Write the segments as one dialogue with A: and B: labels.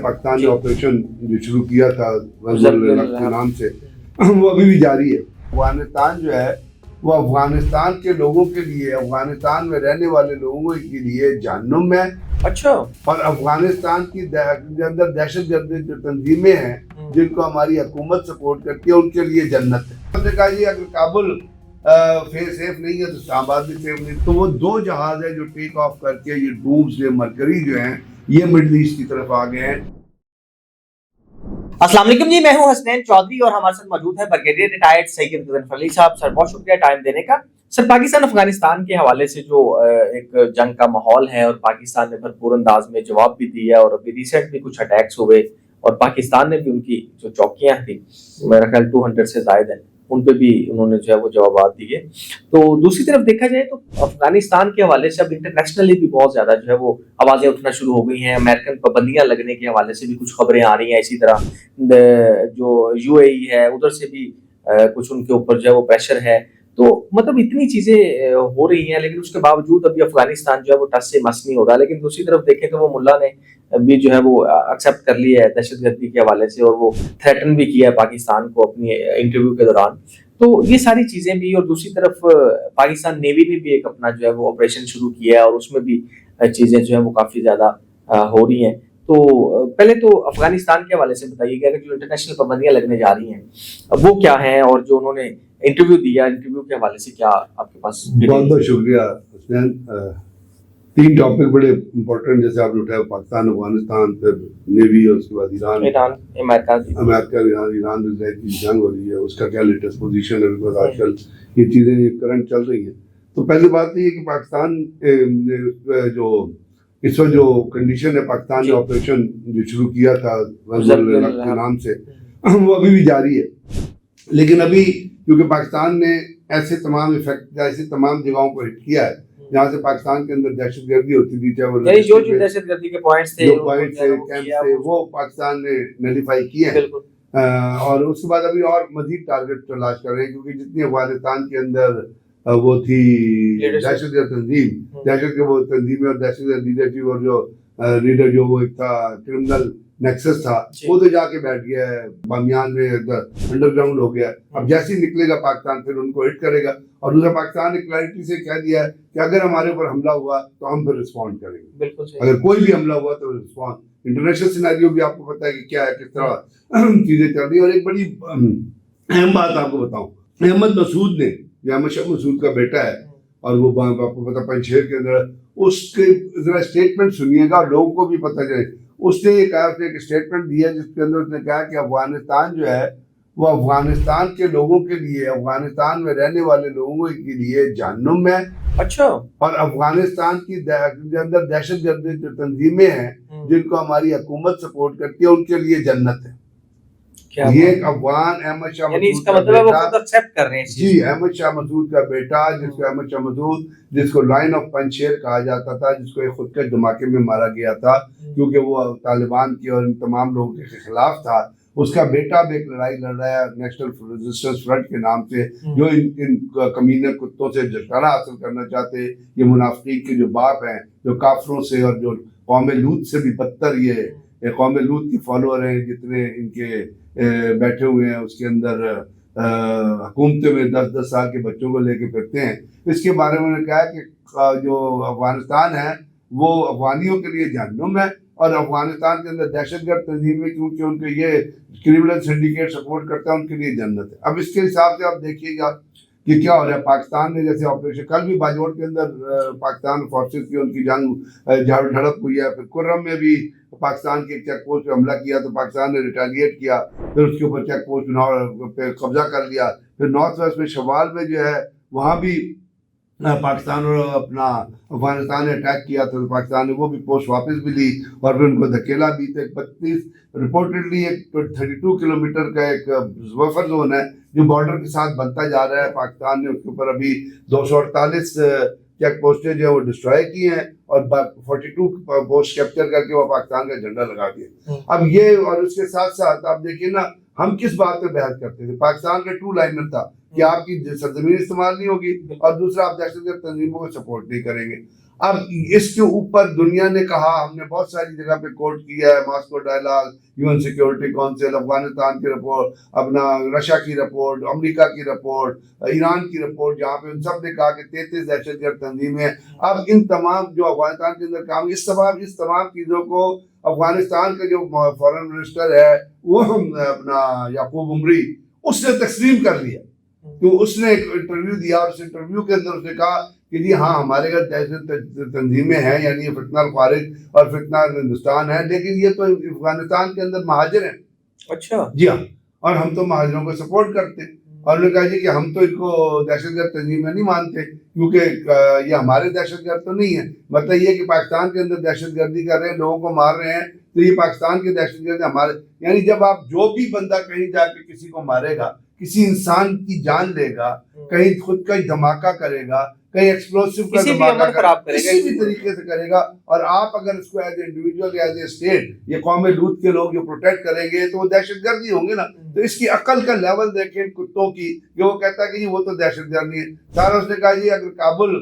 A: पाकिस्तान ने ऑपरेशन जो शुरू किया था गज़वुल हक़ के नाम से, वो अभी भी जारी है। अफगानिस्तान जो है वो अफगानिस्तान के लोगों के लिए, अफगानिस्तान में रहने वाले लोगों के लिए जहन्नुम है।
B: अच्छा।
A: और अफगानिस्तान की अंदर दहशतगर्द जो तंजीमें हैं जिनको हमारी हुकूमत सपोर्ट करती है, उनके लिए जन्नत है। हमने कहा जी अगर काबुल सेफ नहीं है तो इस्लामाबाद भी सेफ नहीं। तो वो दो जहाज है जो टेक ऑफ करके ये डूम्सडे मरकरी जो हैं ये मिडल ईस्ट की तरफ आ गए हैं।
B: अस्सलाम वालेकुम जी, मैं हूं हसनैन चौधरी और हमारे साथ मौजूद है ब्रिगेडियर रिटायर्ड सैयद गज़नफ़र अली साहब। सर बहुत शुक्रिया टाइम देने का। सर पाकिस्तान अफगानिस्तान के हवाले से जो एक जंग का माहौल है और पाकिस्तान ने भरपूर अंदाज में जवाब भी दिया और अभी रिसेंट भी कुछ अटैक्स हुए और पाकिस्तान ने भी उनकी जो चौकियां थी मेरा ख्याल 200 से ज्यादा है उन पे भी उन्होंने जो है वो जवाब दिए। तो दूसरी तरफ देखा जाए तो अफगानिस्तान के हवाले से अब इंटरनेशनली भी बहुत ज्यादा जो है वो आवाजें उठना शुरू हो गई हैं। अमेरिकन पाबंदियां लगने के हवाले से भी कुछ खबरें आ रही हैं। इसी तरह जो यूएई है उधर से भी कुछ उनके ऊपर जो है वो प्रेशर है। तो मतलब इतनी चीजें हो रही हैं लेकिन उसके बावजूद अभी अफगानिस्तान जो है वो टस से मस नहीं हो रहा। लेकिन दूसरी तरफ देखें तो वो मुल्ला ने भी जो है वो एक्सेप्ट कर लिया है दहशतगर्दी के हवाले से और वो थ्रेटन भी किया है पाकिस्तान को अपनी इंटरव्यू के दौरान। तो ये सारी चीजें भी और दूसरी तरफ पाकिस्तान नेवी ने भी एक अपना जो है वो ऑपरेशन शुरू किया है और उसमें भी चीजें जो है वो काफी ज्यादा हो रही हैं। तो पहले तो अफगानिस्तान के हवाले से बताइएगा कि जो इंटरनेशनल पाबंदियां लगने जा रही हैं वो क्या हैं और जो उन्होंने इंटरव्यू दिया इंटरव्यू के हवाले से क्या आपके पास?
A: बहुत बहुत शुक्रिया हसनैन। तीन टॉपिक बड़े इंपॉर्टेंट जैसे आपने उठाया, पाकिस्तान, अफगानिस्तान, फिर नेवी और उसके बाद ईरान ईरान इसराइल की जंग हो रही है, उसका क्या लेटेस्ट पोजीशन है, बिकॉज आजकल ये चीज़ें करंट चल रही हैं। तो पहली बात ये है कि पाकिस्तान जो इस वक्त जो कंडीशन है, पाकिस्तान ने ऑपरेशन जो शुरू किया था गज़वुल हक़ के नाम से, वो अभी भी जारी है। लेकिन अभी क्योंकि पाकिस्तान ने ऐसे तमाम जगहों को हिट किया है जहाँ से पाकिस्तान के अंदर दहशतगर्दी होती थी, चाहे वो
B: जो दहशतगर्दी के पॉइंट्स थे
A: वो पाकिस्तान ने नलिफाई किए हैं। और उसके बाद अभी और मजीद टारगेट तलाश कर रहे हैं क्योंकि जितनी अफगानिस्तान के अंदर वो थी दहशतगर्द तंजीम, दहशत के वो तंजीमें और दहशतगर्द लीडरशिप और जो लीडर जो वो एक था क्रिमिनल नेक्सस था, वो तो जाके बैठ गया है बामियान में, अंडरग्राउंड हो गया। अब जैसे ही निकलेगा पाकिस्तान फिर उनको हिट करेगा। और दूसरा पाकिस्तान ने क्लैरिटी से कह दिया है कि अगर हमारे ऊपर हमला हुआ तो हम फिर रिस्पॉन्ड करेंगे। अगर कोई भी हमला हुआ तो रिस्पॉन्ड। इंटरनेशनल सिनेरियो भी आपको पता है कि क्या है, किस तरह चीजें चल रही है। और एक बड़ी अहम बात आपको बताऊं, अहमद मसूद ने, जो अहमद शाह मसूद का बेटा है और वो आपको पता पंजशेर के अंदर, उसके जरा स्टेटमेंट सुनिएगा लोगों को भी पता चले। उसने एक स्टेटमेंट दिया जिसके अंदर उसने कहा कि अफगानिस्तान जो है वो अफगानिस्तान के लोगों के लिए, अफगानिस्तान में रहने वाले लोगों के लिए जहन्नुम है। अच्छा। और अफगानिस्तान की अंदर दहशतगर्द जो तंजीमें हैं जिनको हमारी हुकूमत सपोर्ट करती है, उनके लिए जन्नत है। ये अफगान अहमद शाह मसूद का बेटा, जी अहमद शाह मसूद का बेटा, जिसको अहमद शाह मसूद, जिसको लाइन ऑफ पंजशेर कहा जाता था, जिसको एक खुद के धमाके में मारा गया था क्योंकि वो तालिबान की और इन तमाम लोगों के खिलाफ था। उसका बेटा भी एक लड़ाई लड़ रहा है नेशनल रेजिस्टेंस फ्रंट के नाम से, जो इन कमीने कुत्तों से छुटकारा हासिल करना चाहते। ये मुनाफिकीन के जो बाप हैं, जो काफरों से और जो कौम लूत से भी बदतर ये कौम लूत की फॉलोअर हैं, जितने इनके बैठे हुए हैं उसके अंदर हुकूमतों में 10-10 साल के बच्चों को लेके फिरते हैं। इसके बारे में उन्होंने कहा कि जो अफगानिस्तान है वो अफगानियों के लिए जहन्नुम है और अफगानिस्तान के अंदर दहशतगर्द तंजीमें क्योंकि उनके ये क्रिमिनल सिंडिकेट सपोर्ट करता है, उनके लिए जन्नत है। अब इसके हिसाब से आप देखिएगा कि क्या हो रहा है। पाकिस्तान ने जैसे ऑपरेशन, कल भी बाजोड़ के अंदर पाकिस्तान फोर्सेस की उनकी जंग झाड़ झड़प हुई है। फिर कुर्रम में भी पाकिस्तान के चेक पोस्ट पे हमला किया तो पाकिस्तान ने रिटेलिएट किया, फिर उसके ऊपर चेक पोस्ट पे कब्जा कर लिया। फिर नॉर्थ वेस्ट में शवाल में जो है वहाँ भी पाकिस्तान और अपना अफगानिस्तान ने अटैक किया था, तो पाकिस्तान ने वो भी पोस्ट वापस भी ली और फिर उनको धकेला भी। तो 32 रिपोर्टेडली एक 32 किलोमीटर का एक बफर जोन है जो बॉर्डर के साथ बनता जा रहा है। पाकिस्तान ने उसके ऊपर अभी 248 चेक पोस्टें जो है वो डिस्ट्रॉय की हैं और 42 पोस्ट कैप्चर करके वो पाकिस्तान का झंडा लगा दिया। अब ये और उसके साथ साथ आप देखिए ना, हम किस बात पे बहस करते थे। पाकिस्तान का 2 लाइनर था कि आपकी सरजमीन इस्तेमाल नहीं होगी और दूसरा आप दहशतगर्द तंजीमों को सपोर्ट नहीं करेंगे। اب اس کے اوپر دنیا نے کہا, ہم نے بہت ساری جگہ پہ کوٹ کیا ہے, Moscow dialogue, UN security council, Afghanistan کی رپورٹ, اپنا رشیا کی رپورٹ, امریکہ کی رپورٹ, ایران کی رپورٹ, جہاں پہ ان سب نے کہا کہ 33 دہشت گرد تنظیمیں. اب ان تمام جو افغانستان کے اندر کام, اس تمام چیزوں کو افغانستان کا جو فارن منسٹر ہے وہ اپنا یعقوب عمری, اس نے تسلیم کر لیا. تو اس نے ایک انٹرویو دیا, اور اس انٹرویو کے اندر اس نے کہا کہ جی ہاں ہمارے گھر دہشت تنظیمیں ہیں, یعنی یہ فتنہ الخوارج اور فتنہ ہندوستان ہے, لیکن یہ تو افغانستان کے اندر مہاجر ہیں.
B: اچھا
A: جی ہاں, اور ہم تو مہاجروں کو سپورٹ کرتے ہیں. اور انہوں نے کہا جی کہ ہم تو ان کو دہشت گرد تنظیمیں نہیں مانتے, کیونکہ یہ ہمارے دہشت گرد تو نہیں ہے. مطلب یہ کہ پاکستان کے اندر دہشت گردی کر رہے ہیں, لوگوں کو مار رہے ہیں, تو یہ پاکستان کے دہشت گرد ہمارے, یعنی جب آپ جو بھی بندہ کہیں جا کے کسی کو مارے گا, کسی انسان کی جان لے گا, کہیں خود کا دھماکہ کرے گا, کہیں ایکسپلوسیو کا دھماکہ کرے گا, کسی بھی طریقے سے کرے گا, اور آپ اگر اس کو as a individual, as a state, یہ قوم لوط کے لوگ جو پروٹیکٹ کریں گے تو وہ دہشت گرد ہی ہوں گے نا. تو اس کی عقل کا لیول دیکھیں کتوں کی, کہ وہ کہتا ہے کہ وہ تو دہشت گرد نہیں ہے. سارا اس نے کہا جی اگر کابل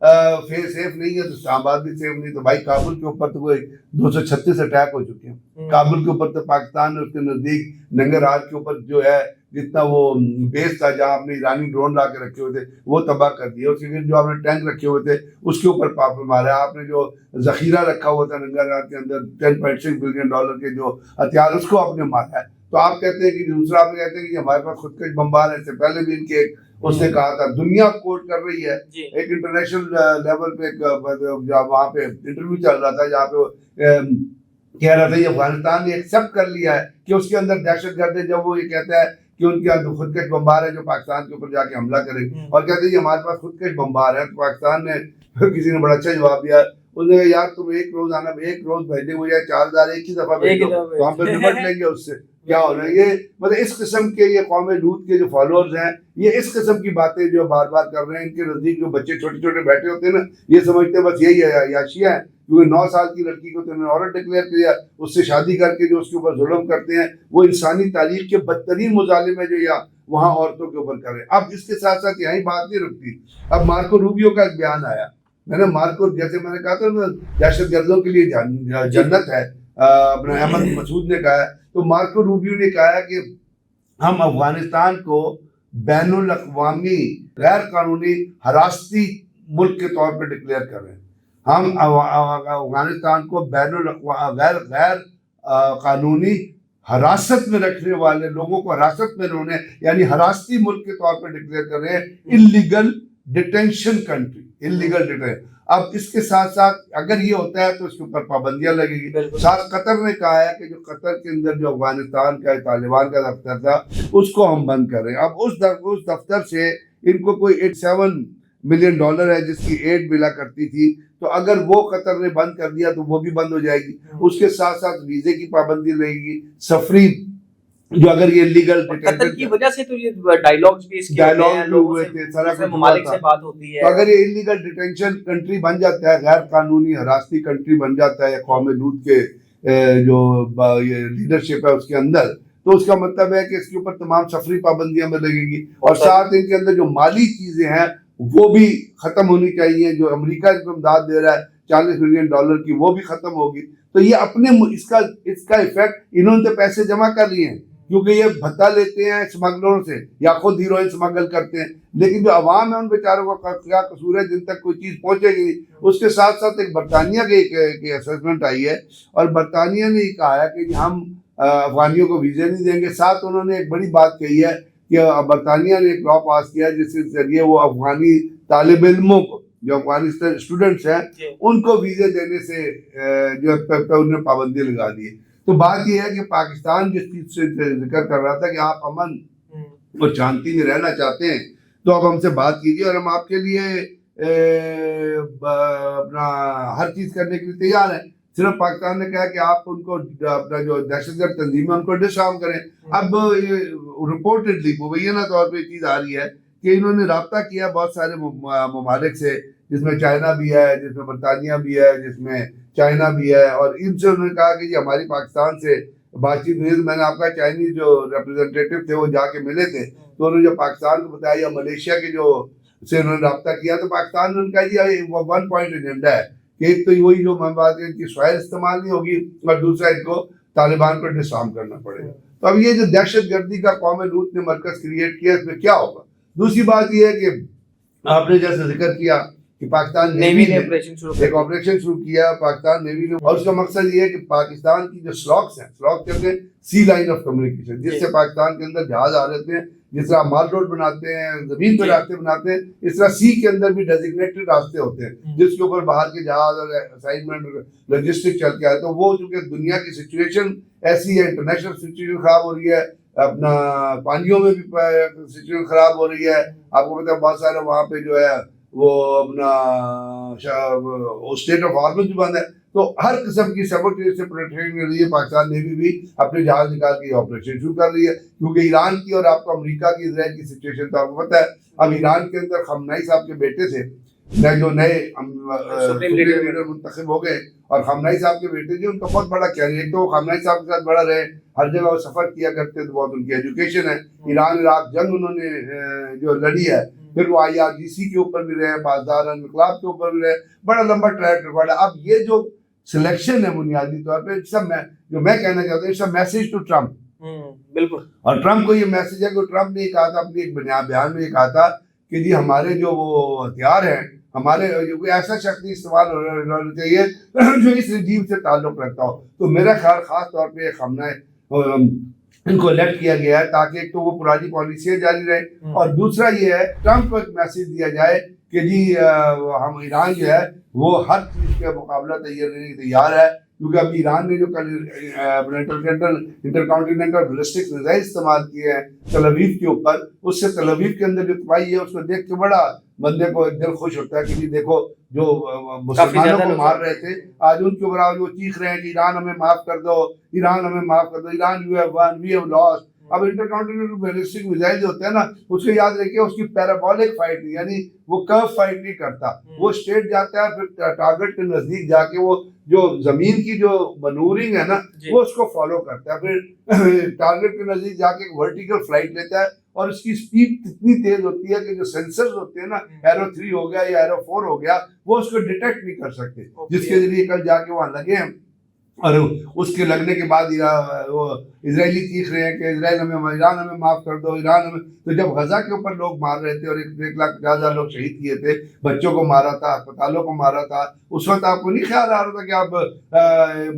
A: سیف نہیں ہے تو اسلام آباد بھی سیف نہیں. تو بھائی کابل کے اوپر تو کوئی 236 اٹیک ہو چکے ہیں. کابل کے اوپر تو پاکستان نے اس کے نزدیک ننگر ہار کے اوپر جو ہے جتنا وہ بیس تھا جہاں اپنے ایرانی ڈرون لا کے رکھے ہوئے تھے وہ تباہ کر دیا. اس کے جو آپ نے ٹینک رکھے ہوئے تھے اس کے اوپر پاپ مارا. آپ نے جو ذخیرہ رکھا ہوا تھا ننگر ہار کے اندر $10.6 بلین کے جو ہتھیار, اس کو آپ نے مارا ہے. تو آپ کہتے ہیں کہ دوسرا آپ کہتے ہیں کہ ہمارے پاس خودکش بمبار ہے. اس سے پہلے بھی ان کے اس نے کہا تھا, دنیا کوٹ کر رہی ہے, ایک انٹرنیشنل لیول پہ وہاں پہ انٹرویو چل رہا تھا جہاں پہ کہہ رہا تھا یہ افغانستان نے ایکسیپٹ کر لیا ہے کہ اس کے اندر دہشت گرد ہے. جب وہ یہ کہتا ہے کہ ان کے اندر خودکش بمبار ہے جو پاکستان کے اوپر جا کے حملہ کرے, اور کہتے ہیں یہ ہمارے پاس خودکش بمبار ہے, تو پاکستان نے کسی نے بڑا اچھا جواب دیا. اس نے کہا یار تم ایک روز بھیجے ہوئے 4000 ایک ہی دفعہ بھیجو تو ہم پھر نمٹ لیں گے اس سے, کیا ہو رہا ہے. یہ مطلب اس قسم کے یہ قوم لوط کے جو فالوورز ہیں, یہ اس قسم کی باتیں جو بار بار کر رہے ہیں. ان کے نزدیک جو بچے چھوٹے چھوٹے بیٹھے ہوتے ہیں نا, یہ سمجھتے ہیں بس یہی عیاشیاں ہیں, کیونکہ 9 سال کی لڑکی کو تو انہوں نے عورت ڈکلیئر کیا, اس سے شادی کر کے جو اس کے اوپر ظلم کرتے ہیں وہ انسانی تاریخ کے بدترین مظالم ہے جو یا وہاں عورتوں کے اوپر کر رہے ہیں. اب اس کے ساتھ ساتھ یہیں بات نہیں رکتی. اب مارکو روبیو کا ایک بیان آیا, میں نے مارکو, جیسے میں نے کہا تھا دہشت گردوں کے لیے جنت ہے, اپنا احمد مسعود نے کہا ہے, تو مارکو روبیو نے کہا ہے کہ ہم افغانستان کو بین الاقوامی غیر قانونی حراستی ملک کے طور پہ ڈکلیئر کر رہے ہیں. ہم افغانستان کو بین الاقوامی غیر قانونی حراست میں رکھنے والے لوگوں کو حراست میں رہنے, یعنی حراستی ملک کے طور پہ ڈکلیئر کر رہے ہیں. Illegal detention country, illegal detention. اب اس کے ساتھ ساتھ اگر یہ ہوتا ہے تو اس کے اوپر پابندیاں لگے گی. ساتھ قطر نے کہا ہے کہ جو قطر کے اندر جو افغانستان کا طالبان کا دفتر تھا اس کو ہم بند کر رہے ہیں. اب اس دفتر سے ان کو کوئی $87 ملین ہے جس کی ایڈ ملا کرتی تھی, تو اگر وہ قطر نے بند کر دیا تو وہ بھی بند ہو جائے گی. اس کے ساتھ ساتھ ویزے کی پابندی لگے گی, سفری جو اگر یہ لیگل
B: قطر کی وجہ سے تو یہ ڈائیلاگز بھی اس کے
A: ہوئے تھے, سارا
B: ممالک سے بات ہوتی ہے.
A: تو اگر یہ انلیگل ڈیٹینشن کنٹری بن جاتا ہے, غیر قانونی حراستی کنٹری بن جاتا ہے قوم لوط کے جو یہ لیڈرشپ ہے اس کے اندر, تو اس کا مطلب ہے کہ اس کے اوپر تمام سفری پابندیاں میں لگیں گی, اور ساتھ ان کے اندر جو مالی چیزیں ہیں وہ بھی ختم ہونی چاہیے. جو امریکہ اس کو امداد دے رہا ہے $40 ملین کی, وہ بھی ختم ہوگی. تو یہ اپنے اس کا ایفیکٹ, انہوں نے تو پیسے جمع کر لیے ہیں کیونکہ یہ بھتہ لیتے ہیں اسمگلروں سے یا خود ہیروئن اسمگل کرتے ہیں, لیکن جو عوام ہے ان بیچاروں کا کیا قصور ہے جن تک کوئی چیز پہنچے گی. اس کے ساتھ ساتھ ایک برطانیہ کی اسسمنٹ آئی ہے, اور برطانیہ نے یہ کہا ہے کہ ہم افغانیوں کو ویزے نہیں دیں گے. ساتھ انہوں نے ایک بڑی بات کہی ہے کہ برطانیہ نے ایک لا پاس کیا جس کے ذریعے وہ افغانی طالب علموں کو, جو افغانستان اسٹوڈنٹس ہیں, ان کو ویزے دینے سے جو انہوں نے پابندی لگا دی ہے. تو بات یہ ہے کہ پاکستان جس چیز سے ذکر کر رہا تھا کہ آپ امن اور شانتی میں رہنا چاہتے ہیں تو اب ہم سے بات کیجیے, اور ہم آپ کے لیے اپنا ہر چیز کرنے کے لیے تیار ہیں. صرف پاکستان نے کہا کہ آپ ان کو اپنا جو دہشت گرد تنظیم ہے ان کو ڈس آرم کریں. اب رپورٹڈلی مبینہ طور پہ یہ چیز آ رہی ہے کہ انہوں نے رابطہ کیا بہت سارے ممالک سے, جس میں چائنا بھی ہے, جس میں برطانیہ بھی ہے, جس میں چائنا بھی ہے, اور ان سے انہوں نے کہا کہ یہ ہماری پاکستان سے بات چیت ہوئی. میں نے آپ کا چائنیز جو ریپرزنٹیٹیو تھے وہ جا کے ملے تھے, تو انہوں نے جو پاکستان کو بتایا, یا ملیشیا کے جو से उन्होंने रब्ता किया, तो पाकिस्तान ने उनका ये 1 पॉइंट एजेंडा है कि एक तो वही जो मैं बात इनकी सॉइल इस्तेमाल नहीं होगी और दूसरा इनको तालिबान पर डिसआर्म करना पड़ेगा। तो अब ये जो दहशत गर्दी का कौम लूत ने मरकज क्रिएट किया, इसमें क्या होगा? दूसरी बात ये है कि आपने जैसे जिक्र किया कि पाकिस्तान नेवी ने एक ऑपरेशन शुरू किया, पाकिस्तान नेवी ने, और उसका मकसद ये है कि पाकिस्तान की जो स्लॉक्स हैं, स्लॉक कहते हैं सी लाइन ऑफ कम्युनिकेशन, जिससे पाकिस्तान के अंदर जहाज आ रहते हैं, जिस तरह माल रोड बनाते हैं, जमीन पर रास्ते बनाते हैं, इस तरह सी के अंदर भी डेजिग्नेटेड रास्ते होते हैं जिसके ऊपर बाहर के जहाज और असाइनमेंट लॉजिस्टिक चल के आए। तो वो चूंकि दुनिया की सिचुएशन ऐसी है, इंटरनेशनल सिचुएशन खराब हो रही है, अपना पानियों में भी सिचुएशन खराब हो रही है, आपको पता है बहुत सारे वहाँ पे जो है वो अपना स्टेट ऑफ हार्मस भी बंद है। तो हर किस्म की सबक से प्रोटेक्शन के लिए पाकिस्तान नेवी भी अपने जहाज निकाल के ऑपरेशन शुरू कर रही है, क्योंकि ईरान की और आपको अमेरिका की इजराइल की सिचुएशन तो आपको पता है। अब ईरान के अंदर खमनाई साहब के बेटे थे, जो नए सुप्रीम लीडर मुंतखब हो गए, और खमनाई साहब के बेटे जो उनका बहुत बड़ा कैरियर, एक तो खमनाई साहब के साथ बड़ा रहे, हर जगह वो सफर किया करते थे, बहुत उनकी एजुकेशन है, ईरान इराक जंग उन्होंने जो लड़ी है, फिर वो IRGC के ऊपर भी रहे, पासदार इनकलाब के ऊपर भी रहे, बड़ा लंबा ट्रैक रिकॉर्ड है। अब ये जो सिलेक्शन है बुनियादी तौर पे सब मैं कहना चाहता हूँ, इट्स मैसेज टू ट्रम्प।
B: बिल्कुल।
A: और ट्रम्प को ये मैसेज है कि ट्रम्प ने कहा था अपनी एक बयान में, ये कहा था कि जी हमारे जो वो हथियार हैं, हमारे कोई ऐसा शख्स इस्तेमाल होना चाहिए जो इस रजीम से ताल्लुक रखता हो। तो मेरा ख्याल खास तौर पे खमना इनको इलेक्ट किया गया है ताकि एक तो वो पुरानी पॉलिसियाँ जारी रहे, और दूसरा ये है ट्रम्प को एक मैसेज दिया जाए कि जी हम ईरान जो है वो हर चीज़ का मुकाबला तैयार है, क्योंकि अभी ईरान ने जो कल इंटरकॉन्टिनेंटल बैलिस्टिक मिसाइल इस्तेमाल किए हैं तल अवीव के ऊपर, उससे तल अवीव के अंदर जो तबाही है उसको देख के बड़ा बंदे को दिल खुश होता है कि जी देखो जो मुसलमानों को मार रहे थे आज उनके ऊपर वो चीख रहे हैं कि ईरान हमें माफ कर दो, ईरान हमें माफ कर दो, Iran you have won we have lost. अब इंटरकॉन्टिनेंटल बैलिस्टिक मिसाइल जो होता है ना, उसको याद रखिए उसकी पैराबोलिक फाइट नहीं, यानी वो कर्व फाइट नहीं करता, वो स्ट्रेट जाता है, फिर टारगेट के नजदीक जाके वो जो जमीन की जो मनूवरिंग है ना वो उसको फॉलो करता है, फिर टारगेट के नजदीक जाके एक वर्टिकल फ्लाइट लेता है, और उसकी स्पीड इतनी तेज होती है कि जो सेंसर्स होते हैं ना, एरो 3 हो गया या एरो 4 हो गया, वो उसको डिटेक्ट नहीं कर सकते, जिसके जरिए कल जाके वहां लगे हैं। और उसके लगने के बाद वो इजरायली चीख रहे हैं कि ईरान हमें माफ कर दो, ईरान हमें। तो जब गजा के ऊपर लोग मार रहे थे और 1,50,000 लोग शहीद किए थे, बच्चों को मारा था, अस्पतालों को मारा था, उस वक्त आपको नहीं ख्याल आ रहा था कि आप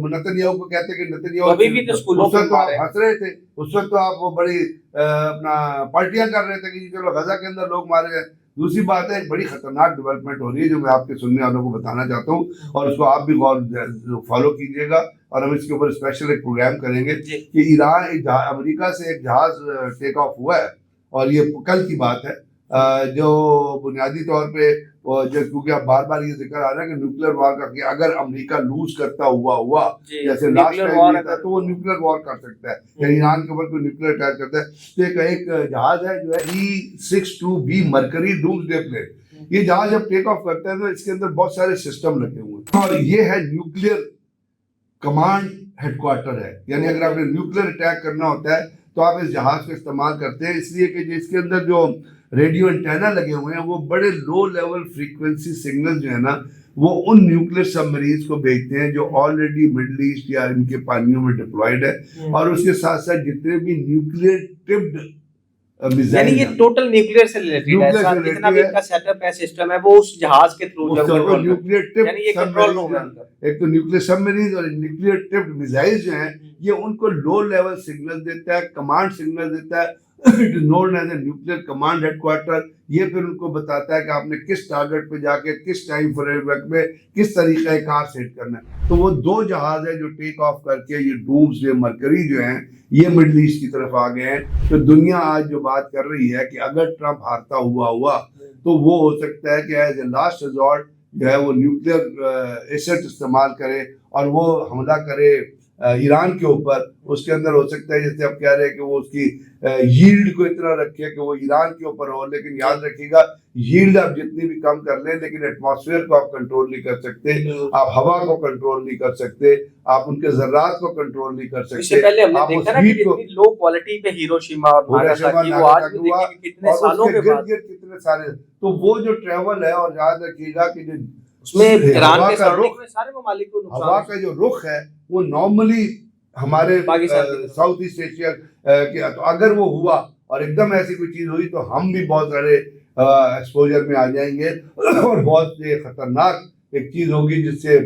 A: नेतन्याहू को कहते कि नेतन्याहू, उस वक्त तो आप हंस रहे थे, उस वक्त तो आप वो बड़ी अपना पार्टियां कर रहे थे कि चलो गजा के अंदर लोग मारे गए। दूसरी बात है, एक बड़ी खतरनाक डेवलपमेंट हो रही है जो मैं आपके सुनने वालों को बताना चाहता हूँ, और उसको आप भी गौर फॉलो कीजिएगा, और हम इसके ऊपर स्पेशल एक प्रोग्राम करेंगे कि ईरान अमेरिका से एक जहाज टेक ऑफ हुआ है, और ये कल की बात है, जो बुनियादी तौर पे क्योंकि अब बार बार ये जिक्र आ रहा है कि न्यूक्लियर वॉर का, कि अगर अमेरिका लूज करता हुआ जैसे लास्ट टाइम था तो वो न्यूक्लियर वॉर कर सकता है, या ईरान के ऊपर कोई न्यूक्लियर अटैक करता है। तो एक जहाज है जो है E-62B मरकरी डूम्सडे प्लेन, ये जहाज जब टेक ऑफ करता है तो इसके अंदर बहुत सारे सिस्टम लगे हुए हैं, और ये है न्यूक्लियर कमांड हेडक्वार्टर है, यानी अगर आपने न्यूक्लियर अटैक करना होता है तो आप इस जहाज का इस्तेमाल करते हैं, इसलिए कि इसके अंदर जो रेडियो एंटेना लगे हुए हैं वो बड़े लो लेवल फ्रीक्वेंसी सिग्नल जो है ना वो उन न्यूक्लियर सबमरीन्स को भेजते हैं जो ऑलरेडी मिडिल ईस्ट या इनके पानियों में डिप्लॉयड है, और उसके साथ साथ जितने भी न्यूक्लियर टिप्ड
B: यानी ये टोटल न्यूक्लियर से रिलेटेड है, जितना भी इनका सेटअप है, सिस्टम है, वो उस जहाज के थ्रू
A: न्यूक्लियर टिप्ड,
B: यानी ये कंट्रोल रूम है,
A: एक तो न्यूक्लियर सबमरीन और न्यूक्लियर टिप्ड मिसाइल जो हैं ये उनको लो लेवल सिग्नल देता है, कमांड सिग्नल देता है, it is known as a nuclear command headquarters. ये फिर उनको बताता है कि आपने किस टारगेट पे जाके किस टाइम फ्रेम में किस तरीके कार सेट करना है। तो वो 2 जहाज है जो टेक ऑफ करके ये डूम्सडे मरकरी जो हैं ये मिडिल ईस्ट की तरफ आ गए हैं। तो दुनिया आज जो बात कर रही है कि अगर ट्रम्प हारता हुआ तो वो हो सकता है कि एज ए लास्ट रिजॉर्ट जो है वो न्यूक्लियर एसेट इस्तेमाल करे और वो हमला करे ईरान के ऊपर, उसके अंदर हो सकता है जैसे आप कह रहे हैं कि वो उसकी यील्ड को इतना रखे कि वो ईरान के ऊपर हो, लेकिन याद रखिएगा यील्ड आप जितनी भी कम कर लें लेकिन एटमॉस्फेयर को आप कंट्रोल नहीं कर सकते, आप हवा को कंट्रोल नहीं कर सकते, आप उनके जर्रात को कंट्रोल नहीं कर सकते।
B: इससे पहले हमने
A: आप
B: देखा
A: उस
B: ना कि
A: हीट को
B: कितनी लो क्वालिटी पे हिरोशिमा और नागासाकी, वो आज भी देखिए कि कितने सालों के बाद,
A: कितने सारे, तो वो जो ट्रेवल है, और याद रखिएगा कि जो
B: उसमें ईरान
A: हवा
B: के
A: का
B: सराउंडिंग
A: रुख,
B: में सारे ममालिक को
A: हवा
B: नुकसान।
A: का जो रुख है वो नॉर्मली हमारे
B: पाकिस्तान की तरफ।
A: साउथ ईस्ट एशिया के, तो अगर वो हुआ और एकदम ऐसी कोई चीज हुई तो हम भी बहुत सारे एक्सपोजर में आ जाएंगे और बहुत से खतरनाक एक चीज होगी जिससे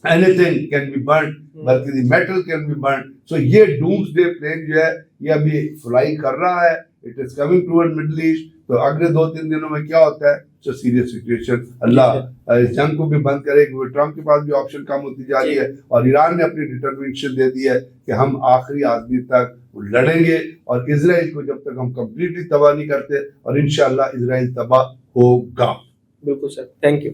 A: एनीथिंग कैन बी बर्न, बल्कि the metal can be burn. So ये डूम्सडे प्लेन जो है ये अभी फ्लाई कर रहा है, it is coming toward middle east. तो अगले 2-3 दिनों में क्या होता है, इट्स अ सीरियस सिचुएशन। अल्लाह इस जंग को भी बंद करे, क्योंकि ट्रम्प के पास भी ऑप्शन कम होती जा रही है और ईरान ने अपनी डिटरमिनेशन दे दी है कि हम आखिरी आदमी तक लड़ेंगे और इजराइल को जब तक हम कंप्लीटली तबाह नहीं करते, और इंशाअल्लाह इजराइल तबाह होगा।
B: बिल्कुल सर, थैंक यू।